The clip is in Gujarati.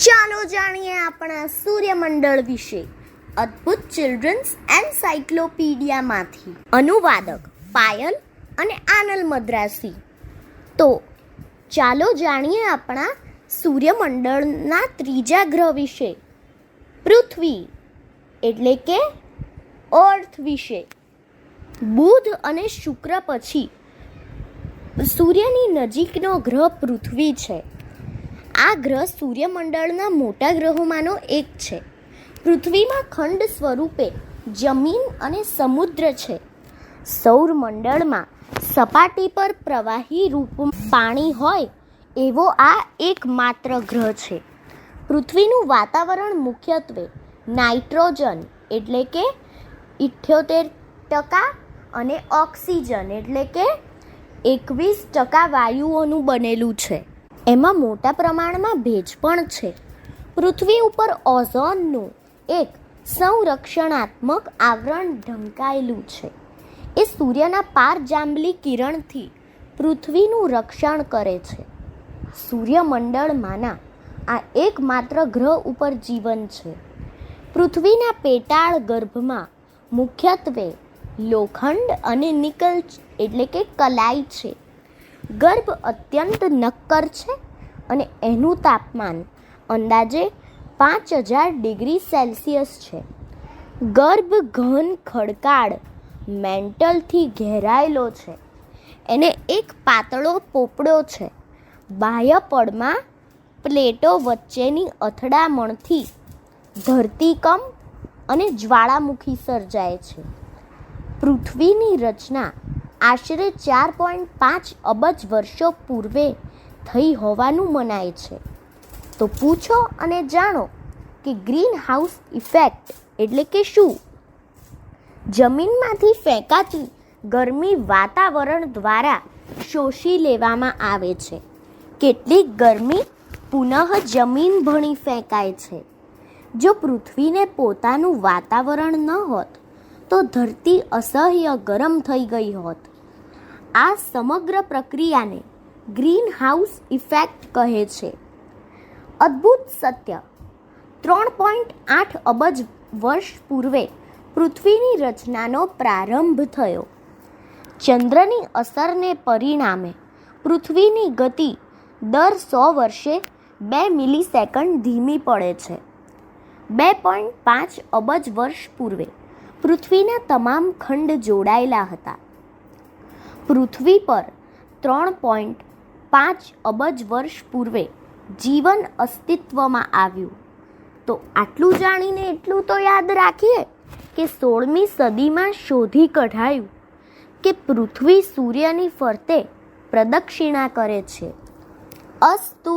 ચાલો જાણીએ આપણા સૂર્યમંડળ વિશે અદ્ભુત ચિલ્ડ્રન્સ એન્સાઇક્લોપીડિયામાંથી. અનુવાદક પાયલ અને આનલ મદ્રાસી. તો ચાલો જાણીએ આપણા સૂર્યમંડળના ત્રીજા ગ્રહ વિશે, પૃથ્વી એટલે કે અર્થ વિશે. બુધ અને શુક્ર પછી સૂર્યની નજીકનો ગ્રહ પૃથ્વી છે. આ ગ્રહ સૂર્યમંડળના મોટા ગ્રહોમાંનો એક છે. પૃથ્વીમાં ખંડ સ્વરૂપે જમીન અને સમુદ્ર છે. સૌરમંડળમાં સપાટી પર પ્રવાહી રૂપમાં પાણી હોય એવો આ એકમાત્ર ગ્રહ છે. પૃથ્વીનું વાતાવરણ મુખ્યત્વે નાઇટ્રોજન એટલે કે 78% અને ઓક્સિજન એટલે કે 21% વાયુઓનું બનેલું છે. એમાં મોટા પ્રમાણમાં ભેજ પણ છે. પૃથ્વી ઉપર ઓઝોનનું એક સંરક્ષણાત્મક આવરણ ઢંકાયેલું છે. એ સૂર્યના પારજાંબલી કિરણથી પૃથ્વીનું રક્ષણ કરે છે. સૂર્યમંડળમાંના આ એકમાત્ર ગ્રહ ઉપર જીવન છે. પૃથ્વીના પેટાળ ગર્ભમાં મુખ્યત્વે લોખંડ અને નિકલ એટલે કે કલાઈ છે. ગર્ભ અત્યંત નક્કર છે અને એનું તાપમાન અંદાજે 5000 ડિગ્રી સેલ્સિયસ છે. ગર્ભ ઘન ખડકાળ મેન્ટલથી ઘેરાયેલો છે. એને એક પાતળો પોપડો છે. બાહ્ય પડમાં પ્લેટો વચ્ચેની અથડામણથી ધરતીકંપ અને જ્વાળામુખી સર્જાય છે. પૃથ્વીની રચના આશરે 4.5 અબજ વર્ષો પૂર્વે થઈ હોવાનું મનાય છે. તો પૂછો અને જાણો કે ગ્રીન હાઉસ ઇફેક્ટ એટલે કે શું? જમીનમાંથી ફેંકાતી ગરમી વાતાવરણ દ્વારા શોષી લેવામાં આવે છે. કેટલીક ગરમી પુનઃ જમીન ભણી ફેંકાય છે. જો પૃથ્વીને પોતાનું વાતાવરણ ન હોત તો ધરતી અસહ્ય ગરમ થઈ ગઈ હોત. આ સમગ્ર પ્રક્રિયાને ગ્રીન હાઉસ ઇફેક્ટ કહે છે. અદ્ભુત સત્ય: 3.8 અબજ વર્ષ પૂર્વે પૃથ્વીની રચનાનો પ્રારંભ થયો. ચંદ્રની અસરને પરિણામે પૃથ્વીની ગતિ દર 100 વર્ષે 2 મિલિસેકન્ડ ધીમી પડે છે. 2.5 અબજ વર્ષ પૂર્વે પૃથ્વીના તમામ ખંડ જોડાયેલા હતા. પૃથ્વી પર 3.5 અબજ વર્ષ પૂર્વે જીવન અસ્તિત્વમાં આવ્યું. તો આટલું જાણીને એટલું તો યાદ રાખીએ કે 16મી સદીમાં શોધી કઢાયું કે પૃથ્વી સૂર્યની ફરતે પ્રદક્ષિણા કરે છે. અસ્તુ.